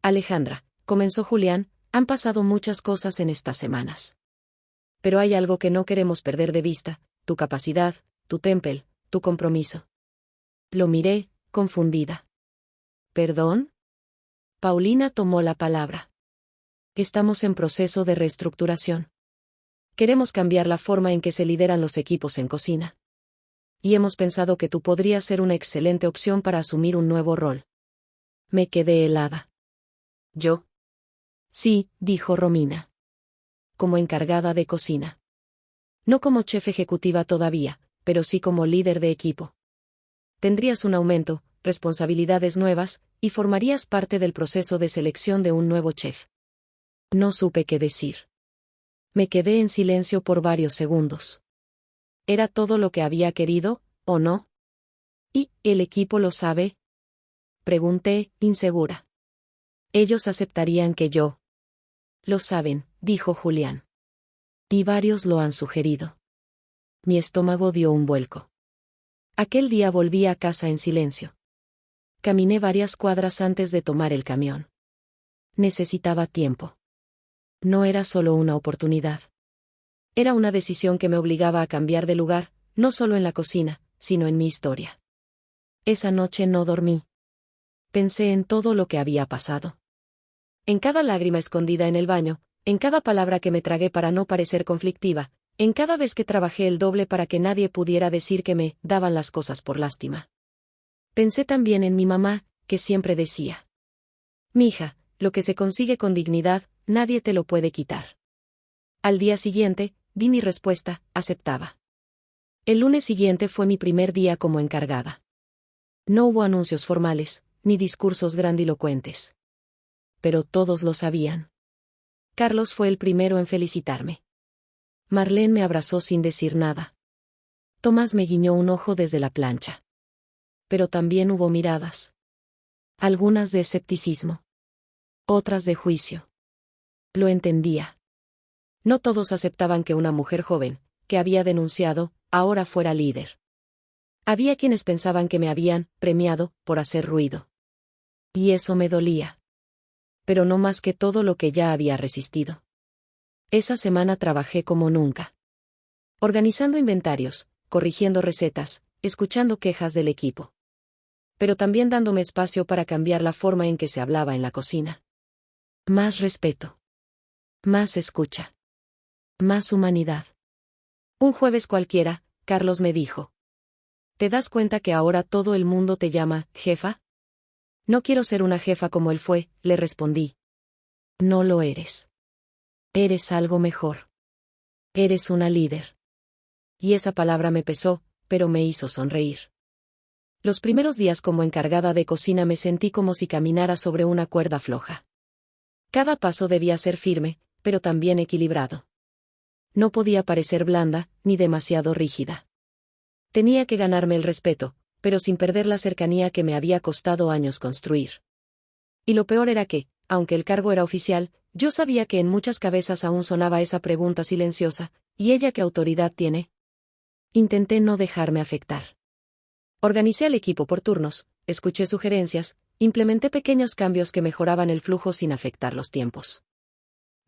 Alejandra, comenzó Julián, han pasado muchas cosas en estas semanas. Pero hay algo que no queremos perder de vista: tu capacidad, tu temple, tu compromiso. Lo miré, confundida. ¿Perdón? Paulina tomó la palabra. Estamos en proceso de reestructuración. Queremos cambiar la forma en que se lideran los equipos en cocina. Y hemos pensado que tú podrías ser una excelente opción para asumir un nuevo rol. Me quedé helada. ¿Yo? Sí, dijo Romina. Como encargada de cocina. No como chef ejecutiva todavía, pero sí como líder de equipo. Tendrías un aumento, responsabilidades nuevas, y formarías parte del proceso de selección de un nuevo chef. No supe qué decir. Me quedé en silencio por varios segundos. ¿Era todo lo que había querido, o no? ¿Y el equipo lo sabe? Pregunté, insegura. Ellos aceptarían que yo. Lo saben, dijo Julián. Y varios lo han sugerido. Mi estómago dio un vuelco. Aquel día volví a casa en silencio. Caminé varias cuadras antes de tomar el camión. Necesitaba tiempo. No era solo una oportunidad. Era una decisión que me obligaba a cambiar de lugar, no solo en la cocina, sino en mi historia. Esa noche no dormí. Pensé en todo lo que había pasado. En cada lágrima escondida en el baño, en cada palabra que me tragué para no parecer conflictiva, en cada vez que trabajé el doble para que nadie pudiera decir que me daban las cosas por lástima. Pensé también en mi mamá, que siempre decía: Mija, lo que se consigue con dignidad, nadie te lo puede quitar. Al día siguiente, vi mi respuesta: aceptaba. El lunes siguiente fue mi primer día como encargada. No hubo anuncios formales, ni discursos grandilocuentes. Pero todos lo sabían. Carlos fue el primero en felicitarme. Marlene me abrazó sin decir nada. Tomás me guiñó un ojo desde la plancha. Pero también hubo miradas. Algunas de escepticismo. Otras de juicio. Lo entendía. No todos aceptaban que una mujer joven, que había denunciado, ahora fuera líder. Había quienes pensaban que me habían premiado por hacer ruido. Y eso me dolía. Pero no más que todo lo que ya había resistido. Esa semana trabajé como nunca. Organizando inventarios, corrigiendo recetas, escuchando quejas del equipo. Pero también dándome espacio para cambiar la forma en que se hablaba en la cocina. Más respeto. Más escucha. Más humanidad. Un jueves cualquiera, Carlos me dijo: ¿te das cuenta que ahora todo el mundo te llama jefa? No quiero ser una jefa como él fue, le respondí. No lo eres. Eres algo mejor. Eres una líder. Y esa palabra me pesó, pero me hizo sonreír. Los primeros días como encargada de cocina me sentí como si caminara sobre una cuerda floja. Cada paso debía ser firme, pero también equilibrado. No podía parecer blanda, ni demasiado rígida. Tenía que ganarme el respeto, pero sin perder la cercanía que me había costado años construir. Y lo peor era que, aunque el cargo era oficial, yo sabía que en muchas cabezas aún sonaba esa pregunta silenciosa: ¿y ella qué autoridad tiene? Intenté no dejarme afectar. Organicé al equipo por turnos, escuché sugerencias, implementé pequeños cambios que mejoraban el flujo sin afectar los tiempos.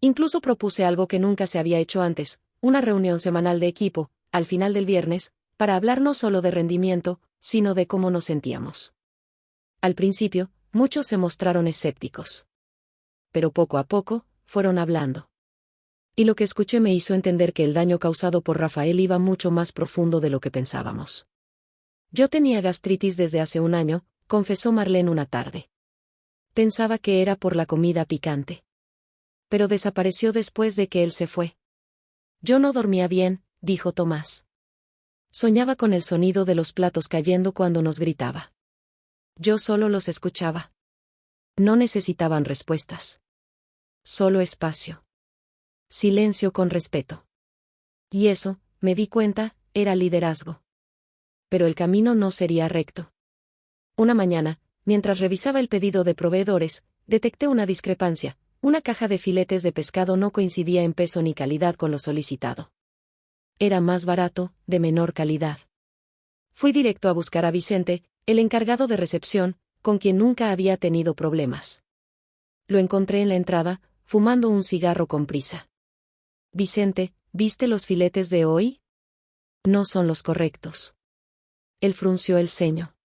Incluso propuse algo que nunca se había hecho antes: una reunión semanal de equipo, al final del viernes, para hablar no solo de rendimiento, sino de cómo nos sentíamos. Al principio, muchos se mostraron escépticos. Pero poco a poco, fueron hablando. Y lo que escuché me hizo entender que el daño causado por Rafael iba mucho más profundo de lo que pensábamos. Yo tenía gastritis desde hace un año, confesó Marlene una tarde. Pensaba que era por la comida picante. Pero desapareció después de que él se fue. Yo no dormía bien, dijo Tomás. Soñaba con el sonido de los platos cayendo cuando nos gritaba. Yo solo los escuchaba. No necesitaban respuestas. Solo espacio. Silencio con respeto. Y eso, me di cuenta, era liderazgo. Pero el camino no sería recto. Una mañana, mientras revisaba el pedido de proveedores, detecté una discrepancia. Una caja de filetes de pescado no coincidía en peso ni calidad con lo solicitado. Era más barato, de menor calidad. Fui directo a buscar a Vicente, el encargado de recepción, con quien nunca había tenido problemas. Lo encontré en la entrada, fumando un cigarro con prisa. Vicente, ¿viste los filetes de hoy? No son los correctos. Él frunció el ceño.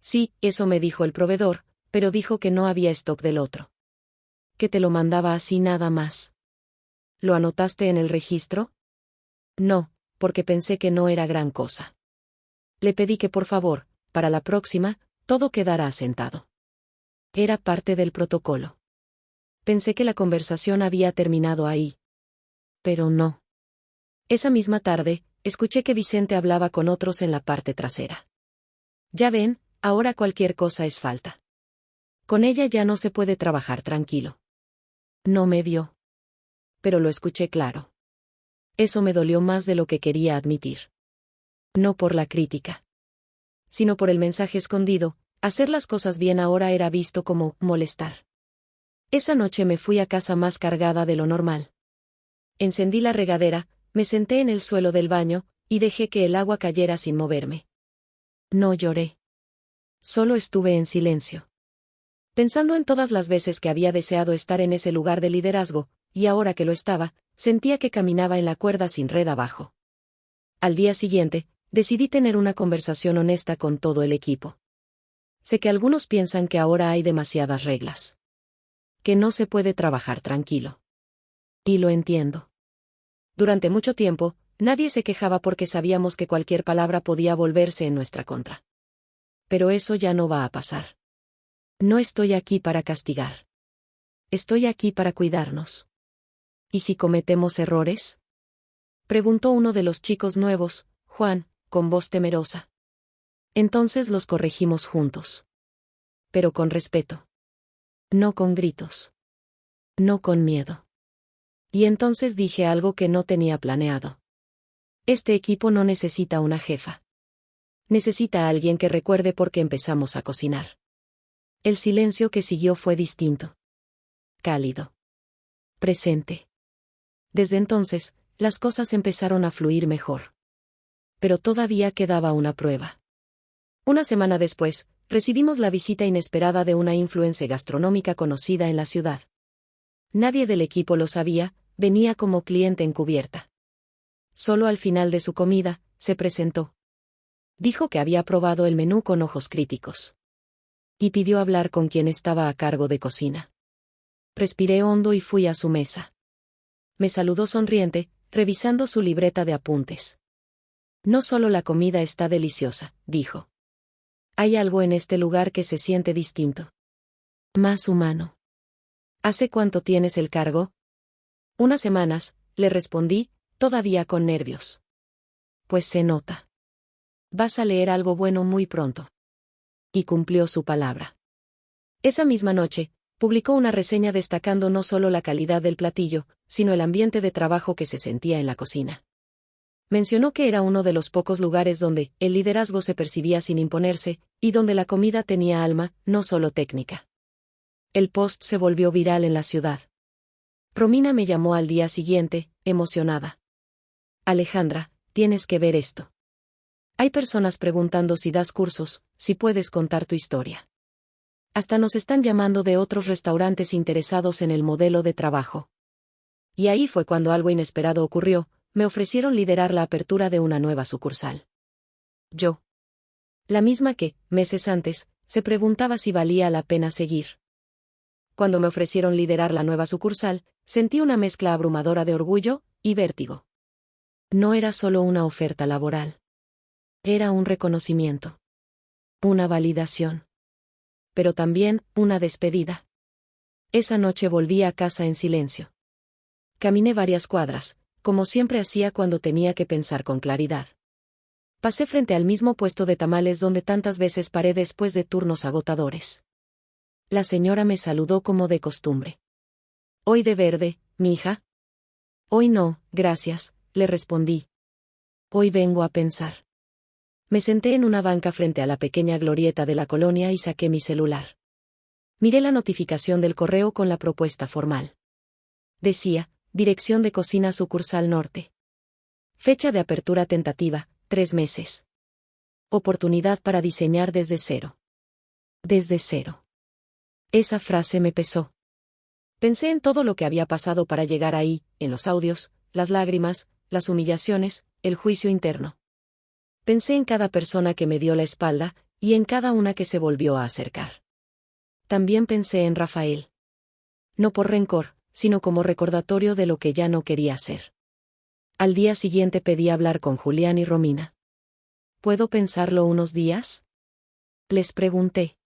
Sí, eso me dijo el proveedor, pero dijo que no había stock del otro. Que te lo mandaba así nada más. ¿Lo anotaste en el registro? No, porque pensé que no era gran cosa. Le pedí que por favor, para la próxima, todo quedara asentado. Era parte del protocolo. Pensé que la conversación había terminado ahí. Pero no. Esa misma tarde, escuché que Vicente hablaba con otros en la parte trasera. Ya ven, ahora cualquier cosa es falta. Con ella ya no se puede trabajar tranquilo. No me vio. Pero lo escuché claro. Eso me dolió más de lo que quería admitir. No por la crítica, sino por el mensaje escondido. Hacer las cosas bien ahora era visto como molestar. Esa noche me fui a casa más cargada de lo normal. Encendí la regadera, me senté en el suelo del baño, y dejé que el agua cayera sin moverme. No lloré. Solo estuve en silencio. Pensando en todas las veces que había deseado estar en ese lugar de liderazgo, y ahora que lo estaba, sentía que caminaba en la cuerda sin red abajo. Al día siguiente, decidí tener una conversación honesta con todo el equipo. Sé que algunos piensan que ahora hay demasiadas reglas. Que no se puede trabajar tranquilo. Y lo entiendo. Durante mucho tiempo, nadie se quejaba porque sabíamos que cualquier palabra podía volverse en nuestra contra. Pero eso ya no va a pasar. No estoy aquí para castigar. Estoy aquí para cuidarnos. ¿Y si cometemos errores? Preguntó uno de los chicos nuevos, Juan, con voz temerosa. Entonces los corregimos juntos. Pero con respeto. No con gritos. No con miedo. Y entonces dije algo que no tenía planeado. Este equipo no necesita una jefa. Necesita a alguien que recuerde por qué empezamos a cocinar. El silencio que siguió fue distinto. Cálido. Presente. Desde entonces, las cosas empezaron a fluir mejor. Pero todavía quedaba una prueba. Una semana después, recibimos la visita inesperada de una influencer gastronómica conocida en la ciudad. Nadie del equipo lo sabía, venía como cliente encubierta. Solo al final de su comida, se presentó. Dijo que había probado el menú con ojos críticos. Y pidió hablar con quien estaba a cargo de cocina. Respiré hondo y fui a su mesa. Me saludó sonriente, revisando su libreta de apuntes. No solo la comida está deliciosa, dijo. Hay algo en este lugar que se siente distinto. Más humano. ¿Hace cuánto tienes el cargo? Unas semanas, le respondí, todavía con nervios. Pues se nota. Vas a leer algo bueno muy pronto. Y cumplió su palabra. Esa misma noche, publicó una reseña destacando no solo la calidad del platillo, sino el ambiente de trabajo que se sentía en la cocina. Mencionó que era uno de los pocos lugares donde el liderazgo se percibía sin imponerse, y donde la comida tenía alma, no solo técnica. El post se volvió viral en la ciudad. Romina me llamó al día siguiente, emocionada. Alejandra, tienes que ver esto. Hay personas preguntando si das cursos, si puedes contar tu historia. Hasta nos están llamando de otros restaurantes interesados en el modelo de trabajo. Y ahí fue cuando algo inesperado ocurrió, me ofrecieron liderar la apertura de una nueva sucursal. Yo. La misma que, meses antes, se preguntaba si valía la pena seguir. Cuando me ofrecieron liderar la nueva sucursal, Sentí una mezcla abrumadora de orgullo y vértigo. No era solo una oferta laboral. Era un reconocimiento. Una validación. Pero también una despedida. Esa noche volví a casa en silencio. Caminé varias cuadras, como siempre hacía cuando tenía que pensar con claridad. Pasé frente al mismo puesto de tamales donde tantas veces paré después de turnos agotadores. La señora me saludó como de costumbre. «¿Hoy de verde, mija?» «Hoy no, gracias», le respondí. «Hoy vengo a pensar». Me senté en una banca frente a la pequeña glorieta de la colonia y saqué mi celular. Miré la notificación del correo con la propuesta formal. Decía, Dirección de Cocina Sucursal Norte. Fecha de apertura tentativa, 3 meses. Oportunidad para diseñar desde cero. Desde cero. Esa frase me pesó. Pensé en todo lo que había pasado para llegar ahí, en los audios, las lágrimas, las humillaciones, el juicio interno. Pensé en cada persona que me dio la espalda, y en cada una que se volvió a acercar. También pensé en Rafael. No por rencor, sino como recordatorio de lo que ya no quería hacer. Al día siguiente pedí hablar con Julián y Romina. ¿Puedo pensarlo unos días?, les pregunté.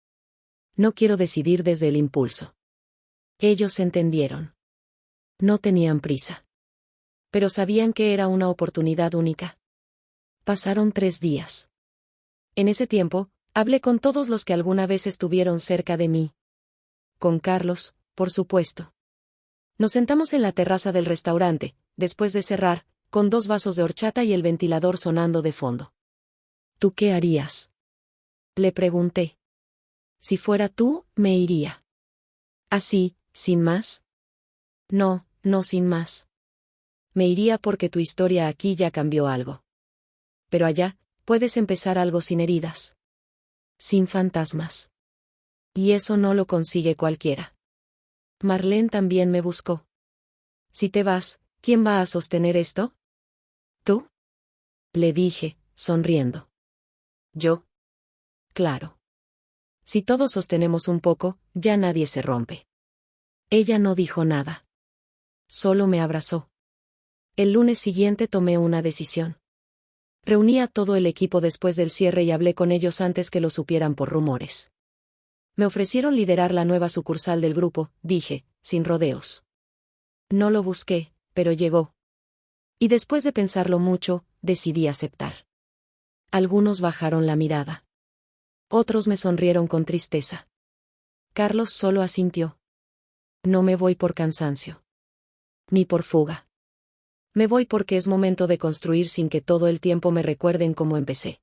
No quiero decidir desde el impulso. Ellos entendieron. No tenían prisa. Pero sabían que era una oportunidad única. Pasaron 3 días. En ese tiempo, hablé con todos los que alguna vez estuvieron cerca de mí. Con Carlos, por supuesto. Nos sentamos en la terraza del restaurante, después de cerrar, con 2 vasos de horchata y el ventilador sonando de fondo. ¿Tú qué harías?, le pregunté. Si fuera tú, me iría. ¿Así, sin más? No, no sin más. Me iría porque tu historia aquí ya cambió algo. Pero allá, puedes empezar algo sin heridas. Sin fantasmas. Y eso no lo consigue cualquiera. Marlene también me buscó. Si te vas, ¿quién va a sostener esto? ¿Tú?, le dije, sonriendo. ¿Yo? Claro. Si todos sostenemos un poco, ya nadie se rompe. Ella no dijo nada. Solo me abrazó. El lunes siguiente tomé una decisión. Reuní a todo el equipo después del cierre y hablé con ellos antes que lo supieran por rumores. Me ofrecieron liderar la nueva sucursal del grupo, dije, sin rodeos. No lo busqué, pero llegó. Y después de pensarlo mucho, decidí aceptar. Algunos bajaron la mirada. Otros me sonrieron con tristeza. Carlos solo asintió. No me voy por cansancio. Ni por fuga. Me voy porque es momento de construir sin que todo el tiempo me recuerden cómo empecé.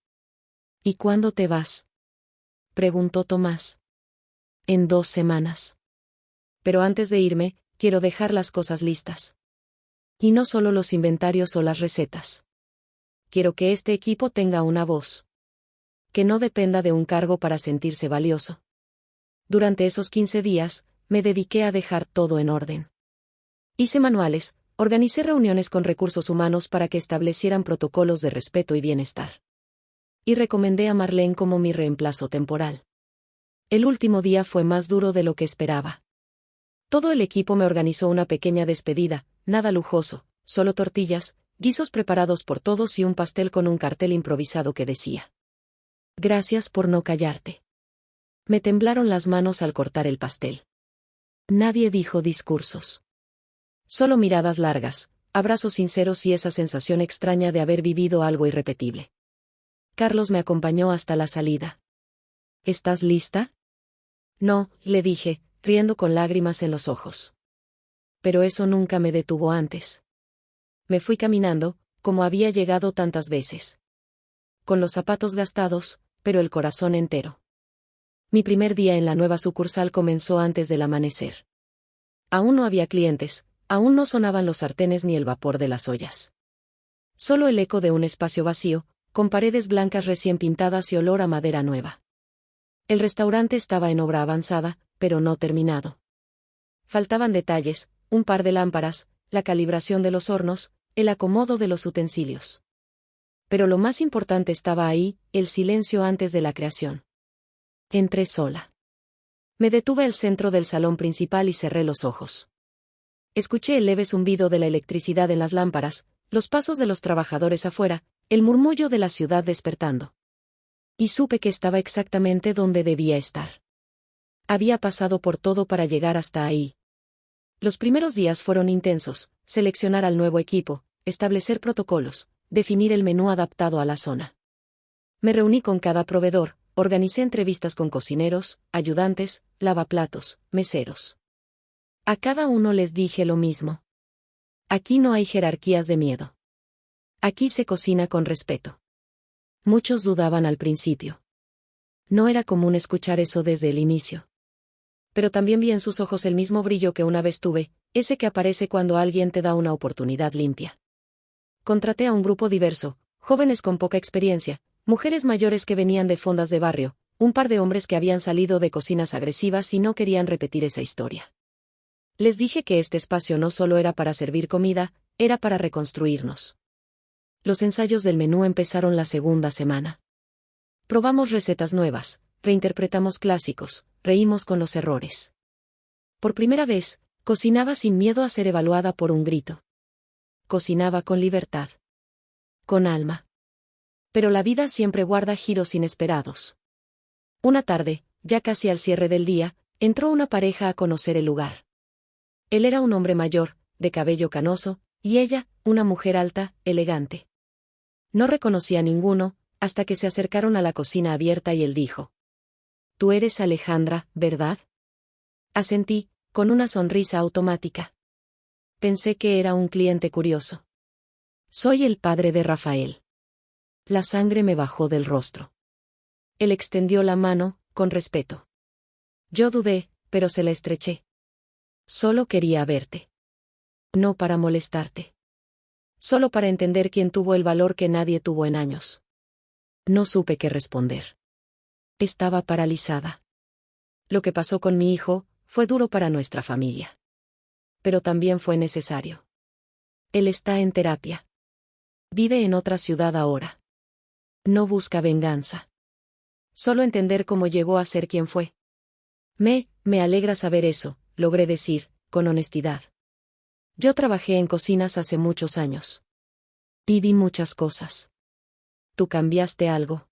¿Y cuándo te vas?, preguntó Tomás. En 2 semanas. Pero antes de irme, quiero dejar las cosas listas. Y no solo los inventarios o las recetas. Quiero que este equipo tenga una voz. Que no dependa de un cargo para sentirse valioso. Durante esos 15 días, me dediqué a dejar todo en orden. Hice manuales, organicé reuniones con recursos humanos para que establecieran protocolos de respeto y bienestar. Y recomendé a Marlene como mi reemplazo temporal. El último día fue más duro de lo que esperaba. Todo el equipo me organizó una pequeña despedida, nada lujoso, solo tortillas, guisos preparados por todos y un pastel con un cartel improvisado que decía: Gracias por no callarte. Me temblaron las manos al cortar el pastel. Nadie dijo discursos. Solo miradas largas, abrazos sinceros y esa sensación extraña de haber vivido algo irrepetible. Carlos me acompañó hasta la salida. ¿Estás lista? No, le dije, riendo con lágrimas en los ojos. Pero eso nunca me detuvo antes. Me fui caminando, como había llegado tantas veces. Con los zapatos gastados, pero el corazón entero. Mi primer día en la nueva sucursal comenzó antes del amanecer. Aún no había clientes, aún no sonaban los sartenes ni el vapor de las ollas. Solo el eco de un espacio vacío, con paredes blancas recién pintadas y olor a madera nueva. El restaurante estaba en obra avanzada, pero no terminado. Faltaban detalles, un par de lámparas, la calibración de los hornos, el acomodo de los utensilios. Pero lo más importante estaba ahí, el silencio antes de la creación. Entré sola. Me detuve al centro del salón principal y cerré los ojos. Escuché el leve zumbido de la electricidad en las lámparas, los pasos de los trabajadores afuera, el murmullo de la ciudad despertando. Y supe que estaba exactamente donde debía estar. Había pasado por todo para llegar hasta ahí. Los primeros días fueron intensos: seleccionar al nuevo equipo, establecer protocolos, definir el menú adaptado a la zona. Me reuní con cada proveedor, organicé entrevistas con cocineros, ayudantes, lavaplatos, meseros. A cada uno les dije lo mismo. Aquí no hay jerarquías de miedo. Aquí se cocina con respeto. Muchos dudaban al principio. No era común escuchar eso desde el inicio. Pero también vi en sus ojos el mismo brillo que una vez tuve, ese que aparece cuando alguien te da una oportunidad limpia. Contraté a un grupo diverso, jóvenes con poca experiencia, mujeres mayores que venían de fondas de barrio, un par de hombres que habían salido de cocinas agresivas y no querían repetir esa historia. Les dije que este espacio no solo era para servir comida, era para reconstruirnos. Los ensayos del menú empezaron la segunda semana. Probamos recetas nuevas, reinterpretamos clásicos, reímos con los errores. Por primera vez, cocinaba sin miedo a ser evaluada por un grito. Cocinaba con libertad. Con alma. Pero la vida siempre guarda giros inesperados. Una tarde, ya casi al cierre del día, entró una pareja a conocer el lugar. Él era un hombre mayor, de cabello canoso, y ella, una mujer alta, elegante. No reconocí a ninguno, hasta que se acercaron a la cocina abierta y él dijo: «Tú eres Alejandra, ¿verdad?». Asentí, con una sonrisa automática. Pensé que era un cliente curioso. «Soy el padre de Rafael». La sangre me bajó del rostro. Él extendió la mano, con respeto. Yo dudé, pero se la estreché. «Solo quería verte. No para molestarte. Solo para entender quién tuvo el valor que nadie tuvo en años». No supe qué responder. Estaba paralizada. Lo que pasó con mi hijo fue duro para nuestra familia. Pero también fue necesario. Él está en terapia. Vive en otra ciudad ahora. No busca venganza. Solo entender cómo llegó a ser quien fue. Me alegra saber eso, logré decir, con honestidad. Yo trabajé en cocinas hace muchos años. Viví muchas cosas. Tú cambiaste algo.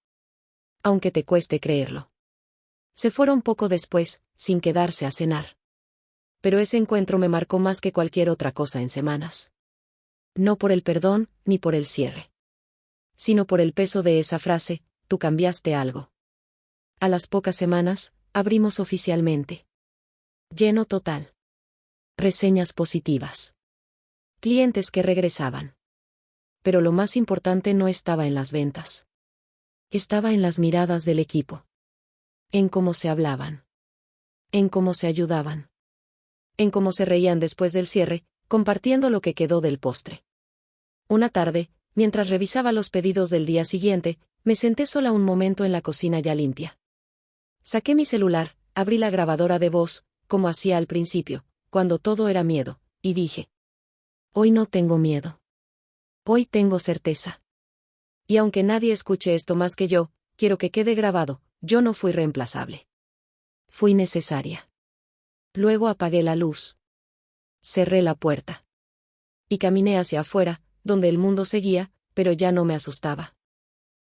Aunque te cueste creerlo. Se fueron poco después, sin quedarse a cenar. Pero ese encuentro me marcó más que cualquier otra cosa en semanas. No por el perdón, ni por el cierre. Sino por el peso de esa frase: tú cambiaste algo. A las pocas semanas, abrimos oficialmente. Lleno total. Reseñas positivas. Clientes que regresaban. Pero lo más importante no estaba en las ventas. Estaba en las miradas del equipo. En cómo se hablaban. En cómo se ayudaban. En cómo se reían después del cierre, compartiendo lo que quedó del postre. Una tarde, mientras revisaba los pedidos del día siguiente, me senté sola un momento en la cocina ya limpia. Saqué mi celular, abrí la grabadora de voz, como hacía al principio, cuando todo era miedo, y dije: «Hoy no tengo miedo. Hoy tengo certeza. Y aunque nadie escuche esto más que yo, quiero que quede grabado, yo no fui reemplazable. Fui necesaria». Luego apagué la luz. Cerré la puerta. Y caminé hacia afuera, donde el mundo seguía, pero ya no me asustaba.